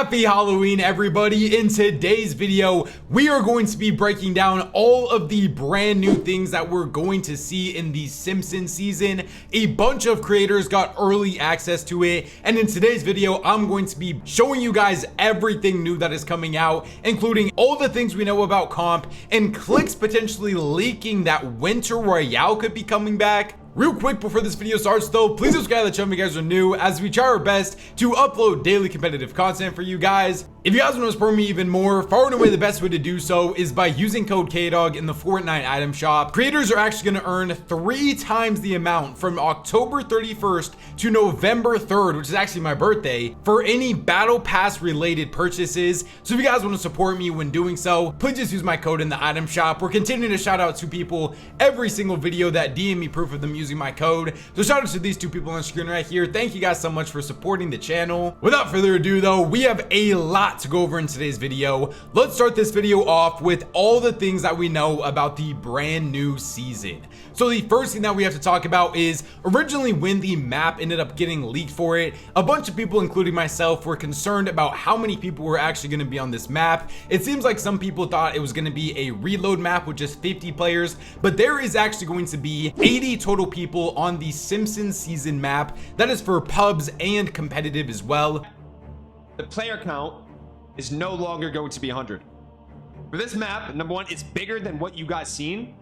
Happy Halloween, everybody. In today's video, we are going to be breaking down all of the brand new things that we're going to see in the Simpsons season. A bunch of creators got early access to it, and in today's video, I'm going to be showing you guys everything new that is coming out, including all the things we know about comp, and Clix potentially leaking that Winter Royale could be coming back. Real quick before this video starts though, please subscribe to the channel if you guys are new, as we try our best to upload daily competitive content for you guys. If you guys want to support me even more, far and away the best way to do so is by using code KDOG in the Fortnite item shop. Creators are actually going to earn 3 times the amount from October 31st to November 3rd, which is actually my birthday, for any battle pass related purchases. So if you guys want to support me when doing so, please just use my code in the item shop. We're continuing to shout out to people every single video that DM me proof of them using my code. So shout out to these 2 people on the screen right here. Thank you guys so much for supporting the channel. Without further ado though, we have a lot to go over in today's video. Let's start this video off with all the things that we know about the brand new season. So the first thing that we have to talk about is originally when the map ended up getting leaked for it, a bunch of people, including myself, were concerned about how many people were actually going to be on this map. It seems like some people thought it was going to be a reload map with just 50 players, but there is actually going to be 80 total people on the Simpsons season map. That is for pubs and competitive as well. The player count is no longer going to be 100. For this map, number one, it's bigger than what you guys seen,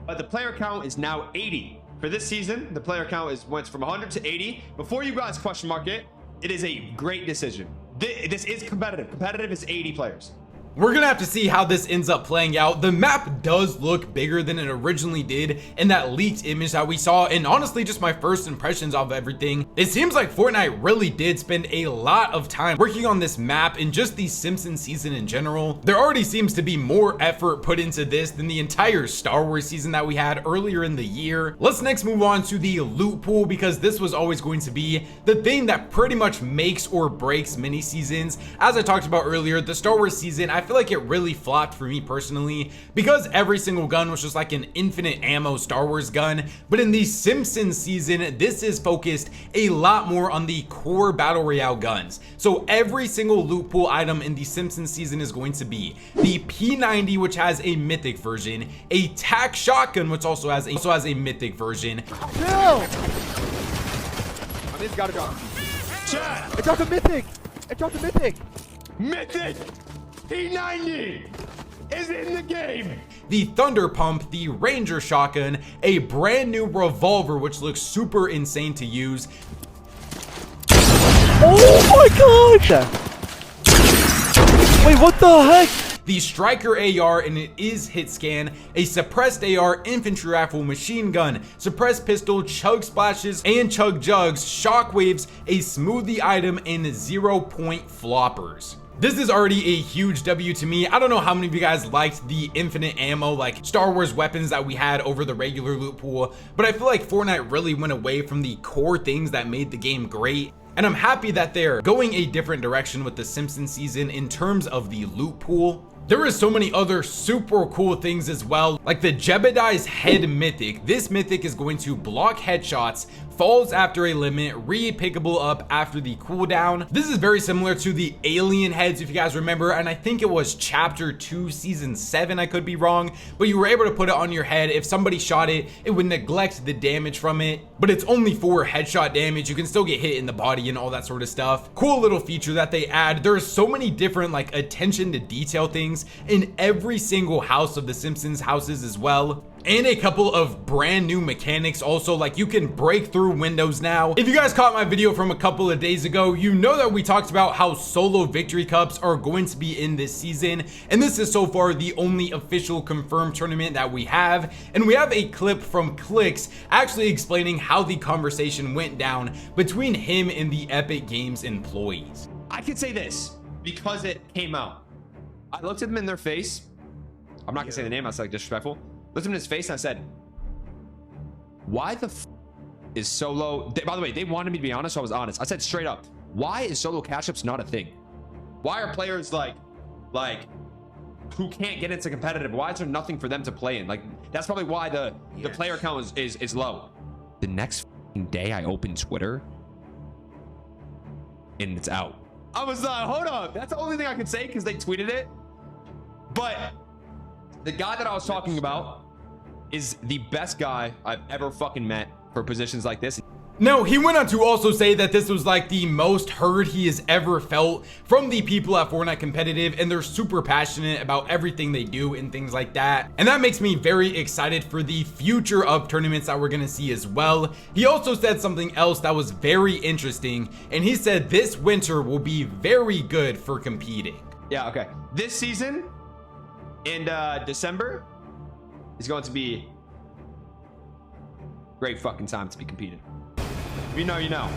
but the player count is now 80. For this season, the player count went from 100 to 80. Before you guys question mark it, it is a great decision. This is competitive. Competitive is 80 players. We're gonna have to see how this ends up playing out. The map does look bigger than it originally did in that leaked image that we saw, and honestly just my first impressions of everything, it seems like Fortnite really did spend a lot of time working on this map and just the Simpsons season in general. There already seems to be more effort put into this than the entire Star Wars season that we had earlier in the year. Let's next move on to the loot pool, because this was always going to be the thing that pretty much makes or breaks mini seasons. As I talked about earlier, the Star Wars season, I feel like it really flopped for me personally, because every single gun was just like an infinite ammo Star Wars gun. But in the Simpsons season, this is focused a lot more on the core battle royale guns. So every single loot pool item in the Simpsons season is going to be the P90, which has a mythic version, a tac shotgun, which also has a mythic version. No! This gotta go. Chat! It dropped a mythic! It dropped a mythic! Mythic! P90 is in the game. The Thunder Pump, the Ranger Shotgun, a brand new revolver which looks super insane to use. Oh my god! Wait, what the heck? The Striker AR, and it is hit scan, a suppressed AR, infantry rifle, machine gun, suppressed pistol, chug splashes and chug jugs, shockwaves, a smoothie item, and 0-point floppers. This is already a huge W to me. I don't know how many of you guys liked the infinite ammo, like Star Wars weapons that we had over the regular loot pool, but I feel like Fortnite really went away from the core things that made the game great. And I'm happy that they're going a different direction with the Simpsons season in terms of the loot pool. There is so many other super cool things as well, like the Jebediah's head mythic. This mythic is going to block headshots, falls after a limit, re-pickable up after the cooldown. This is very similar to the alien heads, if you guys remember, and I think it was chapter 2 season 7, I could be wrong, but you were able to put it on your head. If somebody shot it, it would neglect the damage from it, but it's only for headshot damage. You can still get hit in the body and all that sort of stuff. Cool little feature that they add. There's so many different like attention to detail things in every single house of the Simpsons houses as well, and a couple of brand new mechanics also, like you can break through windows now. If you guys caught my video from a couple of days ago, you know that we talked about how solo victory cups are going to be in this season, and this is so far the only official confirmed tournament that we have. And we have a clip from Clix actually explaining how the conversation went down between him and the Epic Games employees. I could say this because it came out. I looked at them in their face. I'm not gonna say the name, that's like disrespectful. Looked him in his face and I said, why the f is solo? By the way, they wanted me to be honest, so I was honest. I said straight up, why is solo catch-ups not a thing? Why are players like who can't get into competitive, why is there nothing for them to play in? Like, that's probably why the player count is low. The next day I opened Twitter and it's out. I was like, hold up. That's the only thing I can say because they tweeted it. But the guy that I was talking about is the best guy I've ever fucking met for positions like this. No, he went on to also say that this was like the most heard he has ever felt from the people at Fortnite Competitive, and they're super passionate about everything they do and things like that. And that makes me very excited for the future of tournaments that we're gonna see as well. He also said something else that was very interesting, and he said this winter will be very good for competing. Yeah, okay. This season in December is going to be a great fucking time to be competing. You know, you know.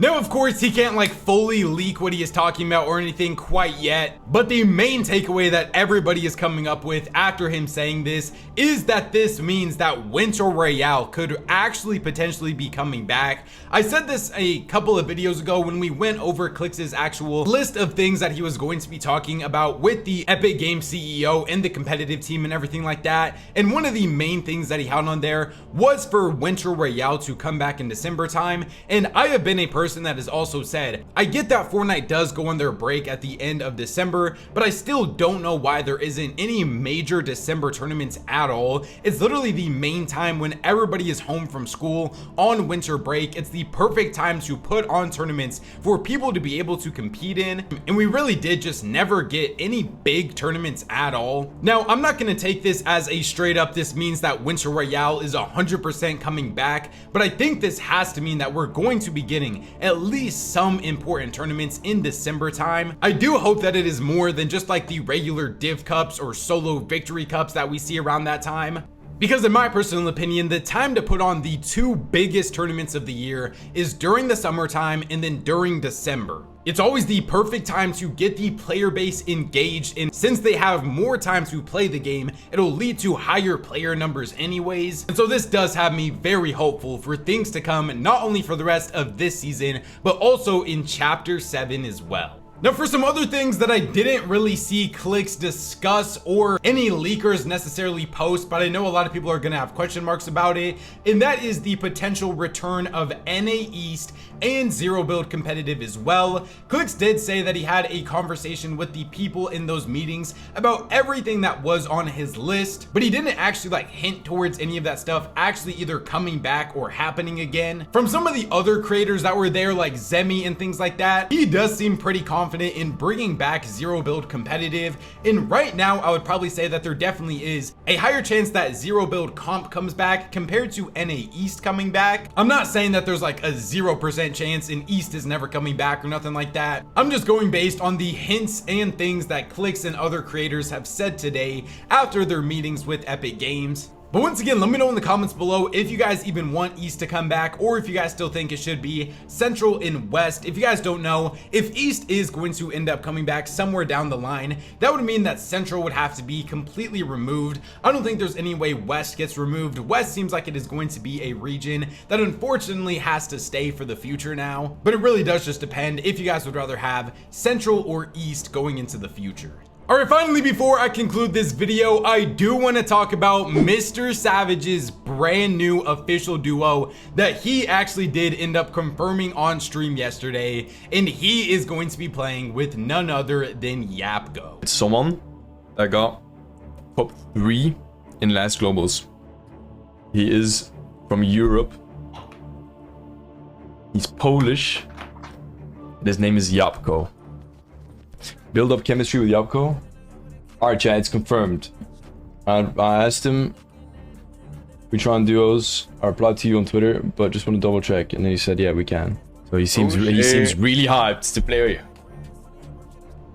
Now, of course, he can't like fully leak what he is talking about or anything quite yet, but the main takeaway that everybody is coming up with after him saying this is that this means that Winter Royale could actually potentially be coming back. I said this a couple of videos ago when we went over Clix's actual list of things that he was going to be talking about with the Epic Games CEO and the competitive team and everything like that. And one of the main things that he had on there was for Winter Royale to come back in December time. And I have been a person that has also said, I get that Fortnite does go on their break at the end of December, but I still don't know why there isn't any major December tournaments at all. It's literally the main time when everybody is home from school on winter break. It's the perfect time to put on tournaments for people to be able to compete in, and we really did just never get any big tournaments at all. Now, I'm not going to take this as a straight up this means that Winter Royale is 100% coming back, but I think this has to mean that we're going to be getting at least some important tournaments in December time. I do hope that it is more than just like the regular Div Cups or solo victory cups that we see around that time. Because in my personal opinion, the time to put on the two biggest tournaments of the year is during the summertime and then during December. It's always the perfect time to get the player base engaged, and since they have more time to play the game, it'll lead to higher player numbers anyways. And so this does have me very hopeful for things to come, not only for the rest of this season, but also in Chapter 7 as well. Now, for some other things that I didn't really see Clix discuss or any leakers necessarily post, but I know a lot of people are going to have question marks about it, and that is the potential return of NA East and Zero Build Competitive as well. Clix did say that he had a conversation with the people in those meetings about everything that was on his list, but he didn't actually like hint towards any of that stuff actually either coming back or happening again. From some of the other creators that were there, like Zemi and things like that, he does seem pretty confident in bringing back Zero Build Competitive, and right now I would probably say that there definitely is a higher chance that Zero Build Comp comes back compared to NA East coming back. I'm not saying that there's like a 0% chance and East is never coming back or nothing like that. I'm just going based on the hints and things that Clix and other creators have said today after their meetings with Epic Games. But once again, let me know in the comments below if you guys even want East to come back, or if you guys still think it should be Central and West. If you guys don't know, if East is going to end up coming back somewhere down the line, that would mean that Central would have to be completely removed. I don't think there's any way West gets removed. West seems like it is going to be a region that unfortunately has to stay for the future now, but it really does just depend if you guys would rather have Central or East going into the future. Alright, finally, before I conclude this video, I do want to talk about MrSavage's brand new official duo that he actually did end up confirming on stream yesterday, and he is going to be playing with none other than Yapo. It's someone that got top 3 in last globals. He is from Europe. He's Polish. His name is Yapo. Build up chemistry with Yapo. Alright, chat, it's confirmed. I asked him, we try on duos. I replied to you on Twitter, but just want to double check. And then he said, yeah, we can. So he seems really hyped to play.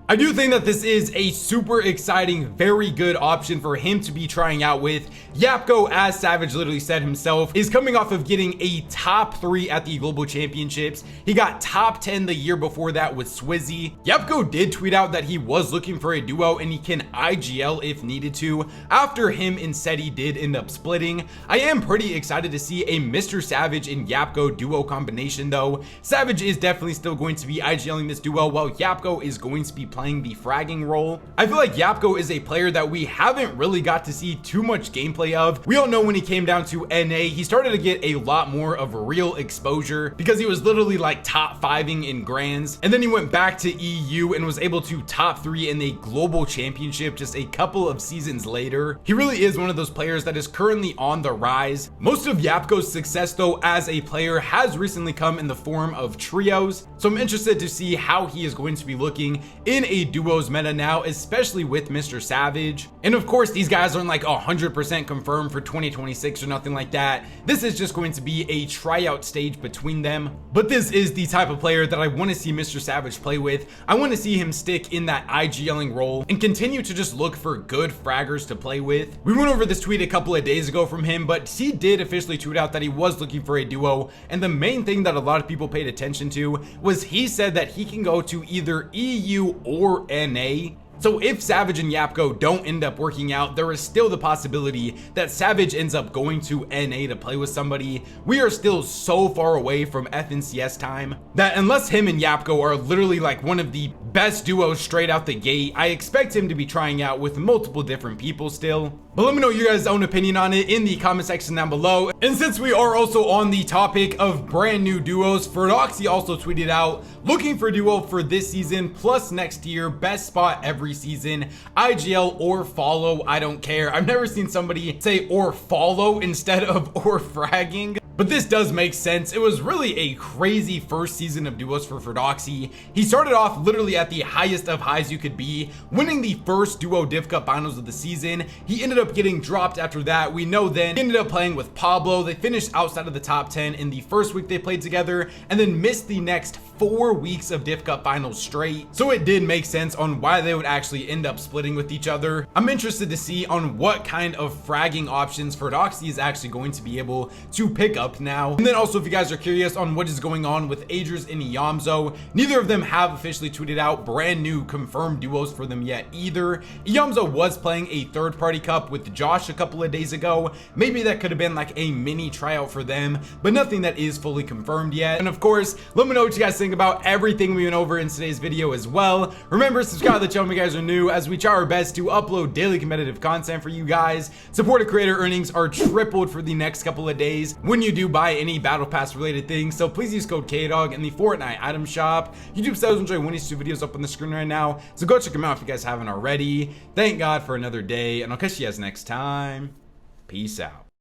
I do think that this is a super exciting, very good option for him to be trying out with. Yapo, as Savage literally said himself, is coming off of getting a top 3 at the Global Championships. He got top 10 the year before that with Swizzy. Yapo did tweet out that he was looking for a duo and he can IGL if needed to, after him and Seti did end up splitting. I am pretty excited to see a MrSavage and Yapo duo combination though. Savage is definitely still going to be IGLing this duo, while Yapo is going to be playing the fragging role. I feel like Yapko is a player that we haven't really got to see too much gameplay of. We all know when he came down to NA, he started to get a lot more of real exposure because he was literally like top 5ing in grands, and then he went back to EU and was able to top 3 in the global championship just a couple of seasons later. He really is one of those players that is currently on the rise. Most of Yapko's success though as a player has recently come in the form of trios, so I'm interested to see how he is going to be looking in a duos meta now, especially with MrSavage. And of course these guys aren't like 100% confirmed for 2026 or nothing like that. This is just going to be a tryout stage between them, but this is the type of player that I want to see MrSavage play with. I want to see him stick in that IGLing role and continue to just look for good fraggers to play with. We went over this tweet a couple of days ago from him, but he did officially tweet out that he was looking for a duo, and the main thing that a lot of people paid attention to was he said that he can go to either EU or NA. So if Savage and Yapko don't end up working out, there is still the possibility that Savage ends up going to NA to play with somebody. We are still so far away from FNCS time that unless him and Yapko are literally like one of the best duos straight out the gate, I expect him to be trying out with multiple different people still. But let me know your guys' own opinion on it in the comment section down below. And since we are also on the topic of brand new duos, Fortnite also tweeted out, looking for duo for this season plus next year, best spot every season, IGL or follow, I don't care. I've never seen somebody say or follow instead of or fragging. But this does make sense. It was really a crazy first season of duos for Fortnite. He started off literally at the highest of highs you could be, winning the first duo Div Cup finals of the season. He ended up getting dropped after that. We know then he ended up playing with Pablo. They finished outside of the top 10 in the first week they played together, and then missed the next 4 weeks of Div Cup finals straight. So it did make sense on why they would actually end up splitting with each other. I'm interested to see on what kind of fragging options Fortnite is actually going to be able to pick up now. And then also, if you guys are curious on what is going on with Adriz and Yamzo, neither of them have officially tweeted out brand new confirmed duos for them yet either. Yamzo was playing a third-party cup with Josh a couple of days ago. Maybe that could have been like a mini tryout for them, but nothing that is fully confirmed yet. And of course, let me know what you guys think about everything we went over in today's video as well. Remember, subscribe to the channel if you guys are new, as we try our best to upload daily competitive content for you guys. Supported creator earnings are tripled for the next couple of days when you do buy any battle pass related things, so please use code KDOG in the Fortnite item shop. YouTube subs enjoy one of these 2 videos up on the screen right now, so go check them out if you guys haven't already. Thank God for another day, and I'll catch you guys next time. Peace out.